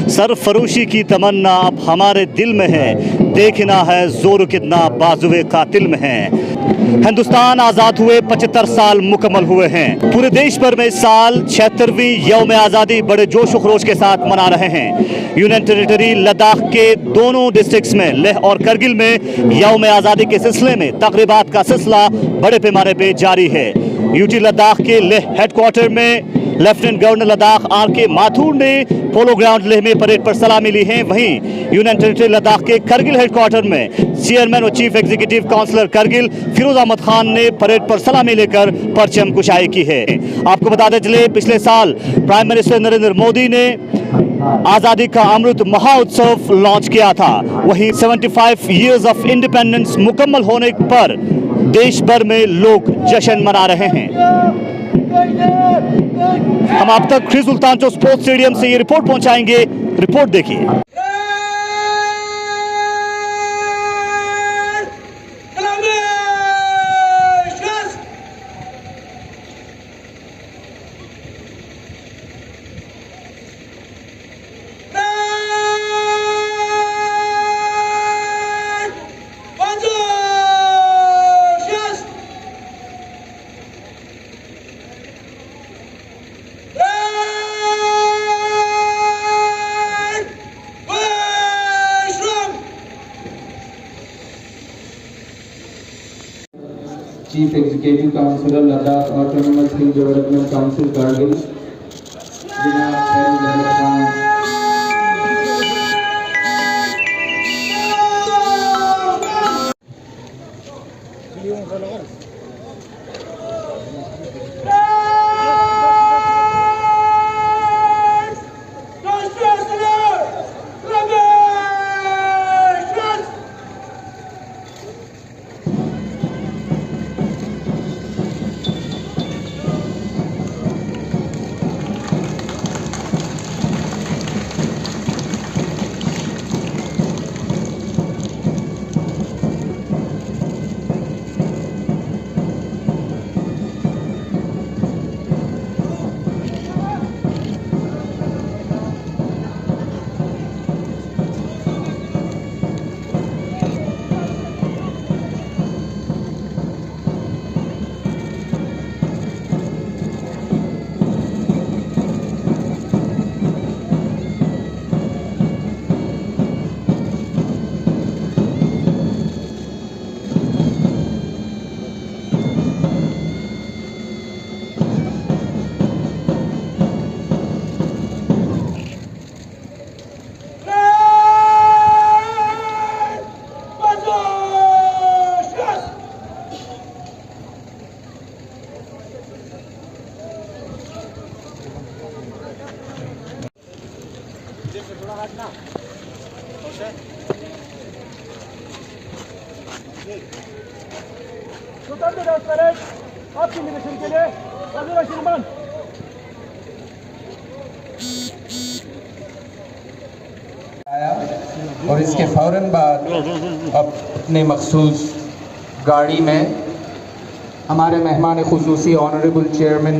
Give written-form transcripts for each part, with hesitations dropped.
सरफरोशी की तमन्ना अब हमारे दिल में है, देखना है जोर कितना बाजुए कातिल में है। हिंदुस्तान आज़ाद हुए 75 साल मुकम्मल हुए हैं। पूरे देश भर में इस साल 76वीं यौम आज़ादी बड़े जोश व खरोश के साथ मना रहे हैं। यूनियन टेरिटरी लद्दाख के दोनों डिस्ट्रिक्ट्स में, लेह और करगिल में यौम आज़ादी के सिलसिले में तकरीबात का सिलसिला बड़े पैमाने पर जारी है। यूटी लद्दाख के लेह हेडक्वार्टर में lieutenant governor Ladakh R K. Mathur ने पोलो ग्राउंड लेह में परेड पर सलामी ली है। वहीं यूनियन टेरिटरी लद्दाख के करगिल हेडक्वार्टर में चेयरमैन और chief executive councillor Kargil Firoz Ahmed Khan ने परेड पर सलामी लेकर परचम कुशाई की है। आपको बताते चले, पिछले साल प्राइम मिनिस्टर नरेंद्र मोदी ने आज़ादी का अमृत महोत्सव लॉन्च किया था। वहीं 75 ईयर्स ऑफ इंडिपेंडेंस मुकम्मल होने पर देश भर में लोग जश्न मना रहे हैं। हम आप तक ख्री सुल्तान चौक स्पोर्ट्स स्टेडियम से ये रिपोर्ट पहुंचाएंगे। रिपोर्ट देखिए। Chief Executive Councillor Ladakh Autonomous Hill Development Council Kargil, Janab Feroz Ahmed Khan, आपकी निरीक्षण के लिए श्रीमान आया और इसके फौरन बाद अपने मखसूस गाड़ी में हमारे मेहमान खुसूसी ऑनरेबल चेयरमैन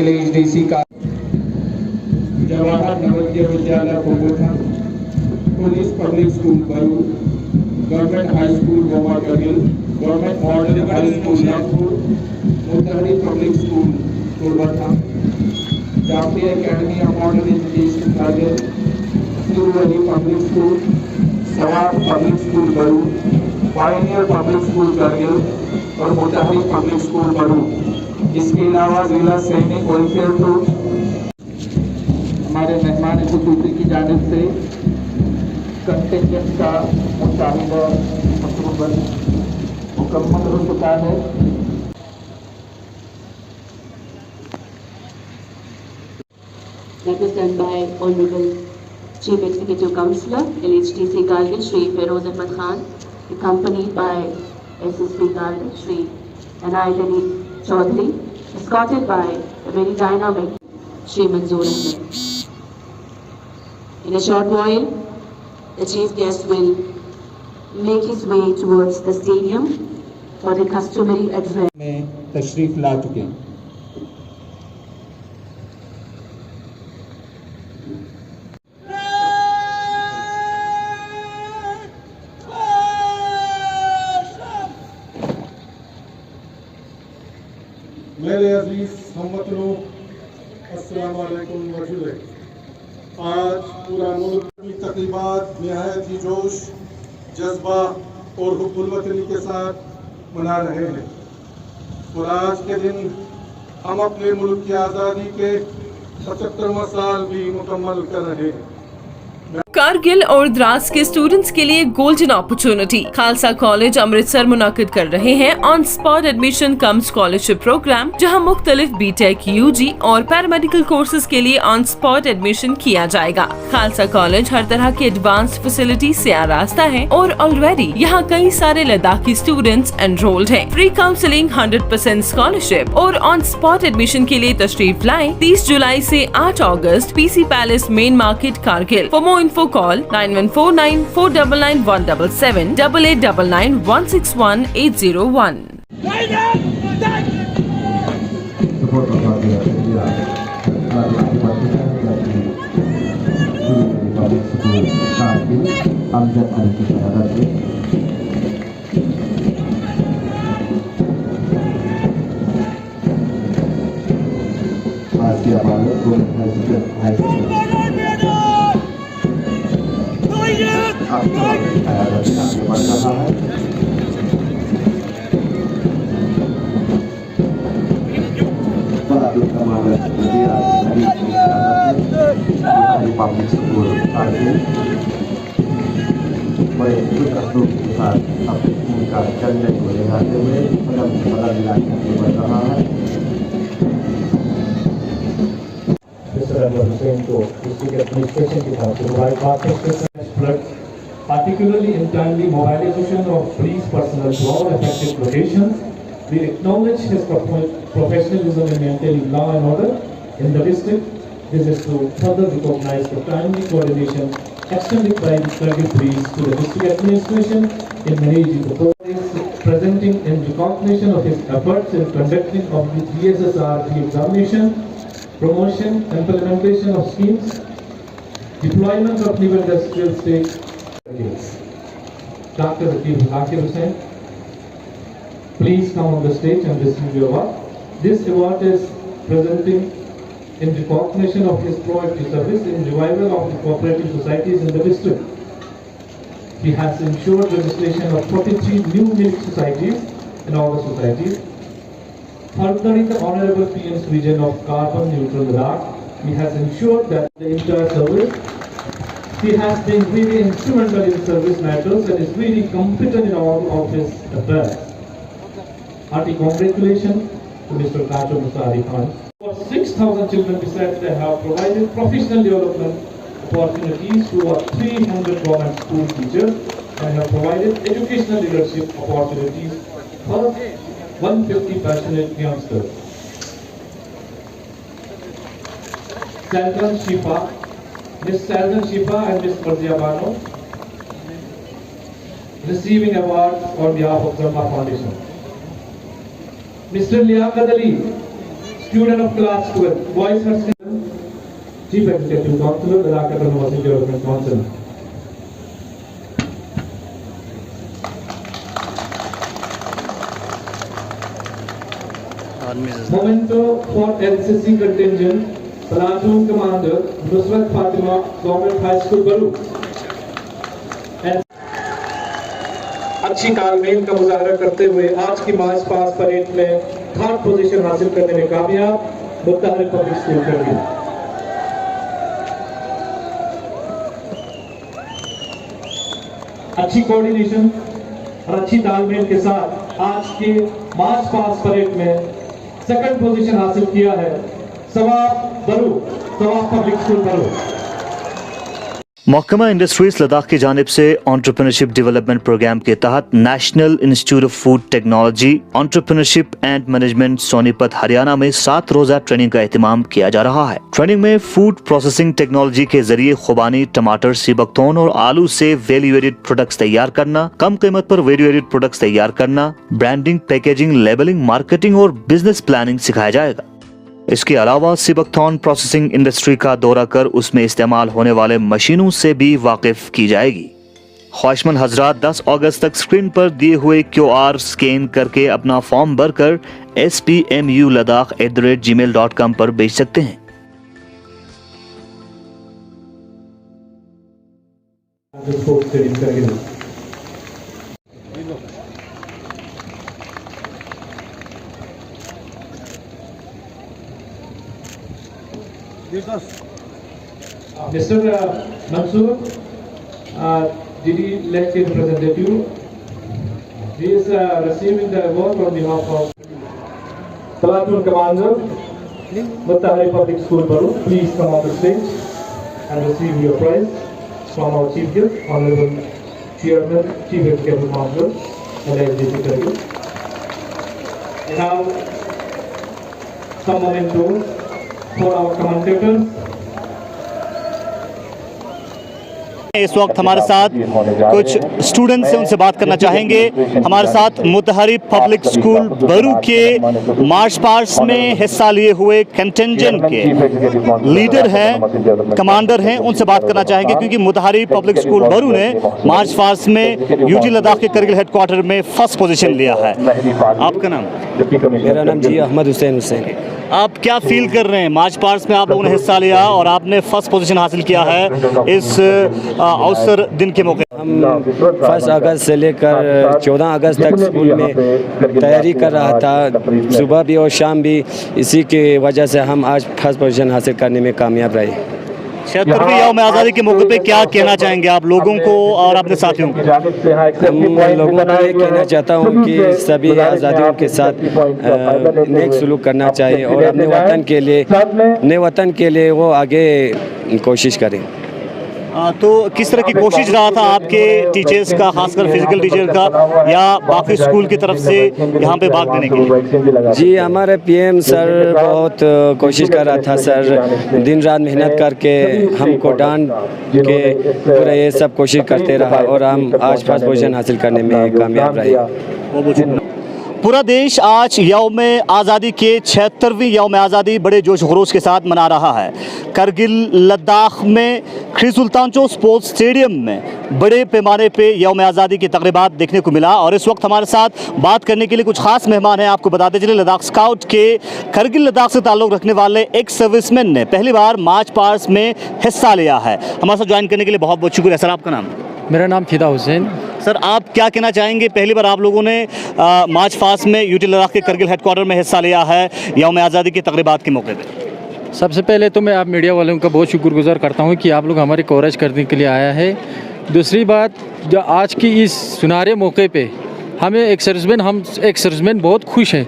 LHDC का Jawahar Navodaya Vidyalaya Kota, police public school Baru, government high school Goa Kargil, government model high school Nagpur, Mutahari public school Kolkata, Jafri academy of model education Kargil, Siruvali public school, Sawar public school Baru, pioneer public school Kargil और मुतहरी पब्लिक स्कूल बरू। इसके अलावा जिला सैनिक वेलफेयर ट्रूप हमारे मेहमान खुसूसी की जानिब से कंटिजेंट का मुशाहिदा मुकम्मल हो चुका है। Represented by Honorable Chief Executive Councillor LHDC Kargil Shri Feroz Ahmed Khan, accompanied by SSP Kargil Shri Anayat Chaudhary, escorted by a very dynamic Shri Manzoor Ahmed. In a short while, the chief guest will make his way towards the stadium for the customary address. में तशरीफ ला चुके हैं। अजीज हमवतनों, अस्सलाम वालेकुम वरहमतुल्लाह। आज पूरा मुल्क की तकरीबात निहायत ही जोश, जज्बा और हुब्बुल वतनी के साथ मना रहे हैं और आज के दिन हम अपने मुल्क की आज़ादी के 75वां साल भी मुकम्मल कर रहे हैं। कारगिल और द्रास के स्टूडेंट्स के लिए golden opportunity. Khalsa college Amritsar मुनाकिद कर रहे हैं on spot admission cum scholarship program, जहां मुख्तलिफ बीटेक, यूजी और पैरामेडिकल कोर्सेज के लिए ऑन स्पॉट एडमिशन किया जाएगा। खालसा कॉलेज हर तरह की एडवांस फैसिलिटी से आरास्ता है और ऑलरेडी यहां कई सारे लद्दाखी स्टूडेंट्स एनरोल्ड हैं। फ्री काउंसलिंग, 100% स्कॉलरशिप और ऑन स्पॉट एडमिशन के लिए तशरीफ लाएं 30 जुलाई से 8 अगस्त, PC palace, main market, Kargil. For more info call 9149499177 8899161801. Public School Kargil बड़े रूप के साथ अपनी का चलने को लेते हुए बड़ा इलाका बढ़ रहा है। Particularly in timely mobilization of police personnel to all affected locations, we acknowledge his professionalism in maintaining law and order in the district. This is to further recognize the timely coordination extended by the Kargil police to the district administration in managing the progress, presenting in recognition of his efforts in conducting of the GSSR examination, promotion, implementation of schemes, deployment of new industrial state. Dr. Zakir Hussain, please come on the stage and receive your award. This award is presenting in recognition of his proactive service in revival of the cooperative societies in the district. He has ensured registration of 43 new milk societies in all the societies. Furthering the Honorable PM's vision of carbon neutral Ladakh, he has ensured that the entire service. He has been really instrumental in service matters and is really competent in all of his affairs. Hearty congratulations to Mr. Kacho Musari Khan. For 6,000 children besides, they have provided professional development opportunities to 300 government school teachers and have provided educational leadership opportunities for 150 passionate youngsters. Saldran Shifa, Ms. Saldran Shifa and Ms. Marzia Bano receiving awards on behalf of Dharma Foundation. Mr. Liaqat Ali, student of class 12, Boys High Chief Executive Counselor, Ladakh University Development Council. Memento for NCC contingent, Platoon Commander, Nusrat Fatima, Government High School, Baru. अच्छी तालमेल का मुजाहरा करते हुए आज की मार्च पास parade में 3rd position हासिल करने में कामयाब मुत्तहरिक पब्लिक स्कूल कारगिल। अच्छी कोऑर्डिनेशन और अच्छी तालमेल के साथ आज के मार्च पास परेड में 2nd पोजीशन हासिल किया है सवाब पब्लिक स्कूल बरू। महकमा इंडस्ट्रीज लद्दाख की जानिब से एंटरप्रेन्योरशिप डेवलपमेंट प्रोग्राम के तहत national institute of food technology entrepreneurship and management Sonipat Haryana में 7 रोजा ट्रेनिंग का एहतमाम किया जा रहा है। ट्रेनिंग में फूड प्रोसेसिंग टेक्नोलॉजी के जरिए खुबानी, टमाटर, सीबकतौन और आलू से वैल्यू एडेड प्रोडक्ट्स तैयार करना, कम कीमत पर वैल्यू एडेड प्रोडक्ट्स तैयार करना, ब्रांडिंग, पैकेजिंग, लेबलिंग, मार्केटिंग और बिजनेस प्लानिंग सिखाया जाएगा। इसके अलावा सीबकथॉर्न प्रोसेसिंग इंडस्ट्री का दौरा कर उसमें इस्तेमाल होने वाले मशीनों से भी वाकिफ की जाएगी। ख्वाहिशमंद हजरात 10 अगस्त तक स्क्रीन पर दिए हुए QR स्कैन करके अपना फॉर्म भरकर spmuladakh@gmail.com पर भेज सकते हैं। Mr. Mansoor, DD Lecture Representative, he is receiving the award on behalf of Platoon Commander, Muttahari Public School, Baru. Please come on the stage and receive your prize from our Chief Guest, Honorable Chairman, Chief Executive Officer, LSDC Kargil. We have some mementos for our commentators. इस वक्त हमारे साथ कुछ students हैं, उनसे बात करना चाहेंगे। हमारे साथ मुतहरी पब्लिक स्कूल बरू के मार्च पास्ट में हिस्सा लिए हुए कंटिंजेंट के लीडर हैं, कमांडर हैं, उनसे बात करना चाहेंगे क्योंकि मुतहरी पब्लिक स्कूल बरू ने मार्च पास्ट में यूटी लद्दाख के करगिल हेडक्वार्टर में फर्स्ट पोजीशन लिया है। आपका नाम? मेरा नाम जी अहमद हुसैन। आप क्या फील कर रहे हैं? मार्च पास्ट में आप लोगों ने हिस्सा लिया और आपने फर्स्ट पोजीशन हासिल किया है इस अवसर दिन के मौके। हम 1 अगस्त से लेकर 14 अगस्त तक स्कूल में तैयारी कर रहा था, सुबह भी और शाम भी। इसी की वजह से हम आज फर्स्ट पोजीशन हासिल करने में कामयाब रहे। 76वीं यौम आज़ादी के मौके पे क्या कहना चाहेंगे आप लोगों को और अपने साथियों को? हम लोगों को ये कहना चाहता हूँ कि सभी आज़ादियों के साथ नेक सलूक करना चाहिए और अपने वतन के लिए वो आगे कोशिश करें। तो किस तरह की कोशिश रहा था आपके टीचर्स का, खासकर फिजिकल टीचर का या बाकी स्कूल की तरफ से यहाँ पे भाग लेने के लिए? जी हमारे PM सर बहुत कोशिश कर रहा था सर, दिन रात मेहनत करके हमको डांट के पूरा ये सब कोशिश करते रहा और हम आज फर्स्ट पोजीशन हासिल करने में कामयाब रहे। पूरा देश आज यौम आज़ादी के 76वीं यौम आज़ादी बड़े जोश खरोश के साथ मना रहा है। करगिल लद्दाख में ख्री सुल्तानचो स्पोर्ट्स स्टेडियम में बड़े पैमाने पे यौम आज़ादी की तकरीबात देखने को मिला और इस वक्त हमारे साथ बात करने के लिए कुछ खास मेहमान हैं। आपको बताते चले लद्दाख स्काउट के करगिल लद्दाख से ताल्लुक़ रखने वाले एक सर्विसमैन ने पहली बार मार्च पास्ट में हिस्सा लिया है। हमारे साथ ज्वाइन करने के लिए बहुत बहुत शुक्रिया। सर आपका नाम? मेरा नाम फिदा हुसैन। सर आप क्या कहना चाहेंगे? पहली बार आप लोगों ने मार्च पास्ट में यूटी लद्दाख के करगिल हेडक्वार्टर में हिस्सा लिया है यौम आज़ादी की तकरीबात के मौके पे। सबसे पहले तो मैं आप मीडिया वालों का बहुत शुक्रगुजार करता हूं कि आप लोग हमारी कवरेज करने के लिए आया है। दूसरी बात, जो आज की इस सुनहरे मौके पे हम एक सर्विसमैन बहुत खुश हैं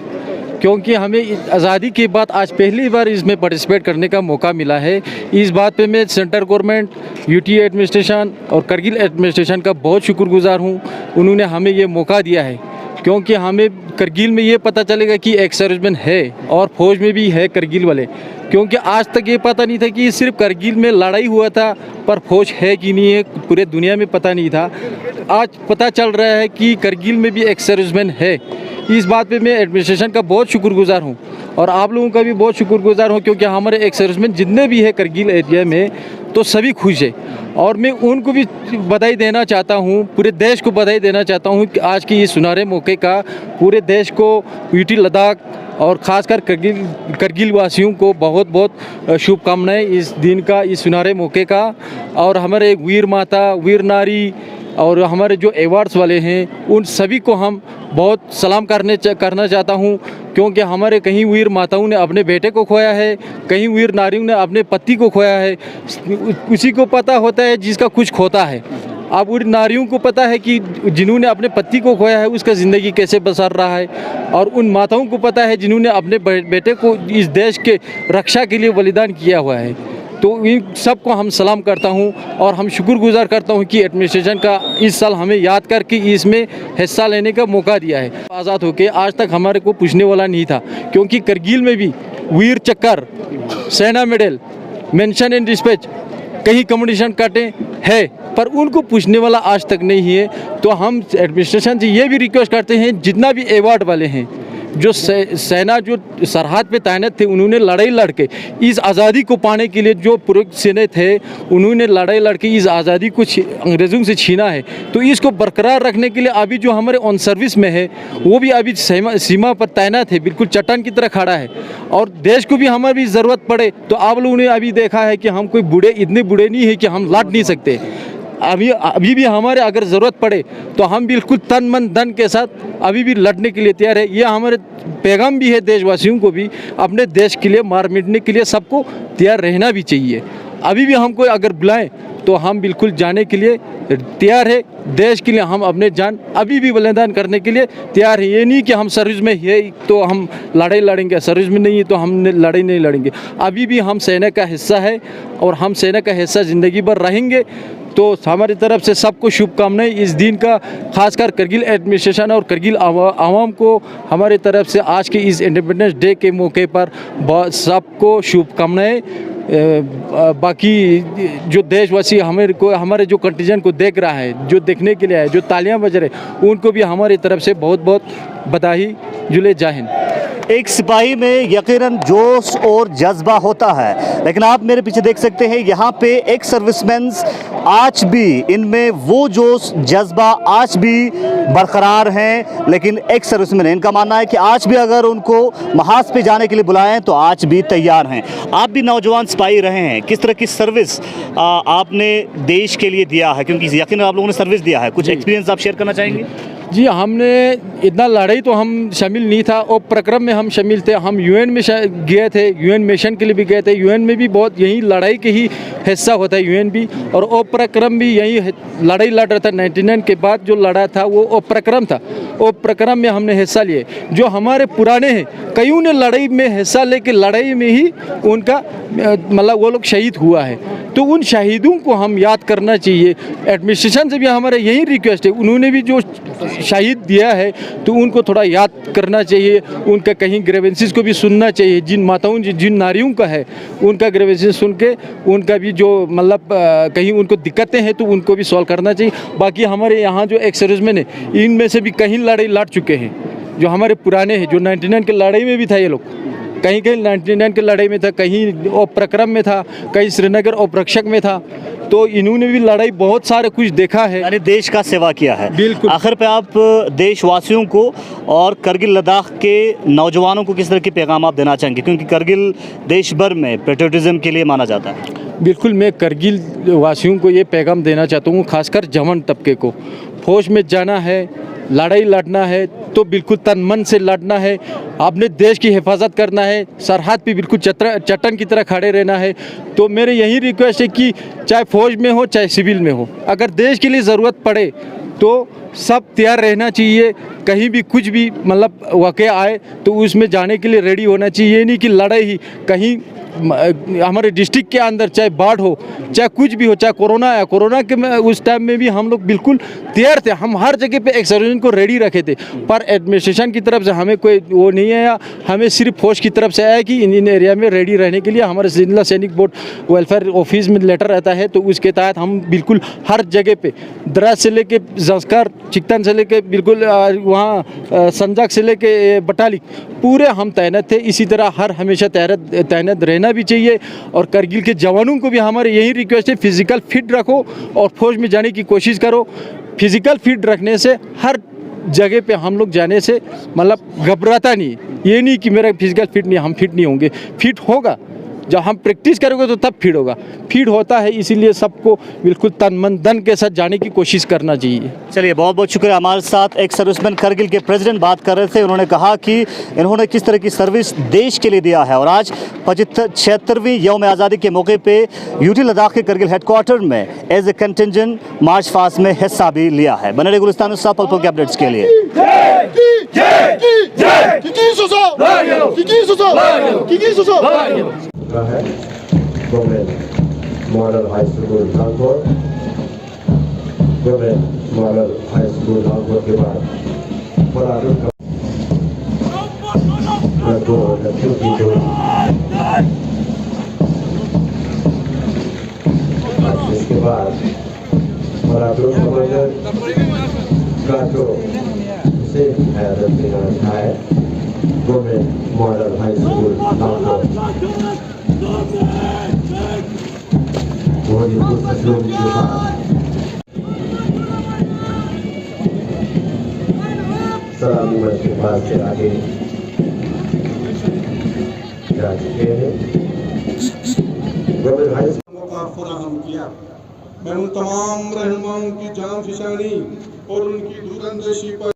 क्योंकि हमें आज़ादी के बाद आज पहली बार इसमें पार्टिसिपेट करने का मौका मिला है। इस बात पे मैं सेंट्रल गवर्नमेंट, यूटी एडमिनिस्ट्रेशन और करगिल एडमिनिस्ट्रेशन का बहुत शुक्रगुजार हूँ। उन्होंने हमें ये मौका दिया है क्योंकि हमें करगिल में ये पता चलेगा कि एक सर्विसमैन है और फौज में भी है करगिल वाले, क्योंकि आज तक ये पता नहीं था कि सिर्फ करगिल में लड़ाई हुआ था पर फौज है कि नहीं है, पूरे दुनिया में पता नहीं था। आज पता चल रहा है कि करगिल में भी एक सर्विसमैन है। इस बात पे मैं एडमिनिस्ट्रेशन का बहुत शुक्रगुजार हूँ और आप लोगों का भी बहुत शुक्रगुजार हूँ क्योंकि हमारे एक सर्विसमैन जितने भी है करगिल एरिया में तो सभी खुश है और मैं उनको भी बधाई देना चाहता हूँ, पूरे देश को बधाई देना चाहता हूँ कि आज की इस सुनहरे मौके का पूरे देश को यूटी लद्दाख और ख़ासकर करगिल वासियों को बहुत बहुत शुभकामनाएं इस दिन का, इस सुनहरे मौके का। और हमारे वीर माता, वीर नारी और हमारे जो अवार्ड्स वाले हैं उन सभी को हम बहुत सलाम करना चाहता हूं क्योंकि हमारे कहीं वीर माताओं ने अपने बेटे को खोया है, कहीं वीर नारियों ने अपने पति को खोया है। उसी को पता होता है जिसका कुछ खोता है। अब उन नारियों को पता है कि जिन्होंने अपने पति को खोया है उसका ज़िंदगी कैसे बसर रहा है और उन माताओं को पता है जिन्होंने अपने बेटे को इस देश के रक्षा के लिए बलिदान किया हुआ है। तो इन सबको हम सलाम करता हूं और हम शुक्रगुजार करता हूं कि एडमिनिस्ट्रेशन का इस साल हमें याद करके इसमें हिस्सा लेने का मौका दिया है। आज़ाद होके आज तक हमारे को पूछने वाला नहीं था क्योंकि करगिल में भी वीर चक्कर, सेना मेडल, मेंशन एंड डिस्पैच, कहीं कम्युनिकेशन काटे है पर उनको पूछने वाला आज तक नहीं है। तो हम एडमिनिस्ट्रेशन से ये भी रिक्वेस्ट करते हैं जितना भी अवार्ड वाले हैं जो सेना जो सरहद पे तैनात थे उन्होंने लड़ाई लड़के इस आज़ादी को पाने के लिए, जो पूरे सेना थे उन्होंने लड़ाई लड़के इस आज़ादी को अंग्रेज़ों से छीना है। तो इसको बरकरार रखने के लिए अभी जो हमारे ऑन सर्विस में है वो भी अभी सीमा पर तैनात है, बिल्कुल चट्टान की तरह खड़ा है। और देश को भी हमारी ज़रूरत पड़े तो आप लोगों ने अभी देखा है कि हम कोई बूढ़े इतने बूढ़े नहीं है कि हम लड़ नहीं सकते। अभी भी हमारे अगर ज़रूरत पड़े तो हम बिल्कुल तन मन धन के साथ अभी भी लड़ने के लिए तैयार है। ये हमारे पैगाम भी है देशवासियों को भी, अपने देश के लिए मार मिटने के लिए सबको तैयार रहना भी चाहिए। अभी भी हमको अगर बुलाएं तो हम बिल्कुल जाने के लिए तैयार है। देश के लिए हम अपने जान अभी भी बलिदान करने के लिए तैयार है। ये नहीं कि हम सर्विस में है तो हम लड़ाई लड़ेंगे, सर्विस में नहीं है तो हम लड़ाई नहीं लड़ेंगे। अभी भी हम सेना का हिस्सा है और हम सेना का हिस्सा ज़िंदगी भर रहेंगे। तो हमारी तरफ से सबको शुभकामनाएं इस दिन का, खासकर करगिल एडमिनिस्ट्रेशन और करगिल आवाम को हमारी तरफ से आज के इस इंडिपेंडेंस डे के मौके पर सबको शुभकामनाएं। बाकी जो देशवासी हमारे जो कंटिजेंट को देख रहा है, जो देखने के लिए आए, जो तालियां बज रहे, उनको भी हमारी तरफ से बहुत बहुत बधाई, जुले जाहिन। एक सिपाही में यकीनन जोश और जज्बा होता है, लेकिन आप मेरे पीछे देख सकते हैं यहाँ पे एक्स सर्विसमैन आज भी इनमें वो जोश जज्बा आज भी बरकरार हैं। लेकिन एक्स सर्विसमैन इनका मानना है कि आज भी अगर उनको महाज पे जाने के लिए बुलाएं तो आज भी तैयार हैं। आप भी नौजवान सिपाही रहे हैं, किस तरह की सर्विस आपने देश के लिए दिया है, क्योंकि यकीनन आप लोगों ने सर्विस दिया है, कुछ एक्सपीरियंस आप शेयर करना चाहेंगे? जी, हमने इतना लड़ाई तो हम शामिल नहीं था और प्रक्रम में हम शामिल थे। हम यूएन में गए थे, यूएन मिशन के लिए भी गए थे। यूएन में भी बहुत यही लड़ाई के ही हिस्सा होता है यूएन भी, और ओ प्रक्रम भी यही लड़ाई लड़ रहा था। 99 के बाद जो लड़ा था वो ओ प्रक्रम था। ओ प्रक्रम में हमने हिस्सा लिए। जो हमारे पुराने हैं कईयों ने लड़ाई में हिस्सा लेके लड़ाई में ही उनका मतलब वो लोग शहीद हुआ है, तो उन शहीदों को हम याद करना चाहिए। एडमिनिस्ट्रेशन से भी हमारे यही रिक्वेस्ट है, उन्होंने भी जो शहीद दिया है तो उनको थोड़ा याद करना चाहिए। उनका कहीं ग्रेवेंसेस को भी सुनना चाहिए, जिन माताओं जिन नारियों का है उनका ग्रेवेंसेस सुन के उनका भी जो मतलब कहीं उनको दिक्कतें हैं तो उनको भी सॉल्व करना चाहिए। बाकी हमारे यहाँ जो एक्स सर्विसमैन है इनमें से भी कहीं लड़ाई लड़ चुके हैं, जो हमारे पुराने हैं, जो 99 के लड़ाई में भी था ये लोग, कहीं 99 के लड़ाई में था, कहीं प्रक्रम में था, कहीं श्रीनगर उपरक्षक में था। तो इन्होंने भी लड़ाई बहुत सारे कुछ देखा है, यानी देश का सेवा किया है। बिल्कुल। आखिर पे आप देशवासियों को और करगिल लद्दाख के नौजवानों को किस तरह के पैगाम आप देना चाहेंगे, क्योंकि करगिल देश भर में पेट्रियटिज्म के लिए माना जाता है? बिल्कुल, मैं करगिल वासियों को ये पैगाम देना चाहता हूँ, खासकर जवान तबके को। फौज में जाना है, लड़ाई लड़ना है तो बिल्कुल तन मन से लड़ना है, अपने देश की हिफाजत करना है, सरहद पे बिल्कुल चट्टान की तरह खड़े रहना है। तो मेरे यही रिक्वेस्ट है कि चाहे फौज में हो चाहे सिविल में हो, अगर देश के लिए ज़रूरत पड़े तो सब तैयार रहना चाहिए। कहीं भी कुछ भी मतलब वाक़या आए तो उसमें जाने के लिए रेडी होना चाहिए। ये नहीं कि लड़ाई ही कहीं हमारे डिस्ट्रिक्ट के अंदर चाहे बाढ़ हो, चाहे कुछ भी हो, चाहे कोरोना आया, कोरोना के उस टाइम में भी हम लोग बिल्कुल तैयार थे। हम हर जगह पे एक सर्विस को रेडी रखे थे, पर एडमिनिस्ट्रेशन की तरफ से हमें कोई वो नहीं आया। हमें सिर्फ फौज की तरफ से आया कि इन एरिया में रेडी रहने के लिए हमारे जिला सैनिक बोर्ड वेलफेयर ऑफिस में लेटर रहता है, तो उसके तहत हम बिल्कुल हर जगह पे द्रास से लेके जंस्कार, चिकटन से लेके बिल्कुल वहाँ संजाक से लेके बटाली पूरे हम तैनात थे। इसी तरह हर हमेशा तैनात रहना भी चाहिए। और करगिल के जवानों को भी हमारे यही रिक्वेस्ट है, फिजिकल फिट रखो और फौज में जाने की कोशिश करो। फिजिकल फिट रखने से हर जगह पे हम लोग जाने से मतलब घबराता नहीं। ये नहीं कि मेरा फिजिकल फिट नहीं, हम फिट नहीं होंगे, फिट होगा। जब हम प्रैक्टिस करोगे तो तब फिट होगा, फिट होता है। इसीलिए सबको बिल्कुल तन मन धन के साथ जाने की कोशिश करना चाहिए। चलिए, बहुत बहुत शुक्रिया। हमारे साथ एक सर्विसमैन करगिल के प्रेसिडेंट बात कर रहे थे। उन्होंने कहा कि इन्होंने किस तरह की सर्विस देश के लिए दिया है और आज 76वीं यौम आज़ादी के मौके पे यूटी लद्दाख के करगिल हेडक्वार्टर में as a contingent march past में हिस्सा भी लिया है। बने रहिए गुलिस्तान में पल पल के अपडेट्स के लिए। है government model high school Nagpur, government model high school Nagpur के बाद इसके बाद का जो है government model high school Nagaur बहुत ही पुरस्कार के साथ सलामी मंच के पास से आगे जा चुके हैं। गवर्नमेंट हाई स्कूल मौका फराहम किया। मैं उन तमाम रहनुमाओं की जान फिशानी और उनकी दूरअंदेशी पर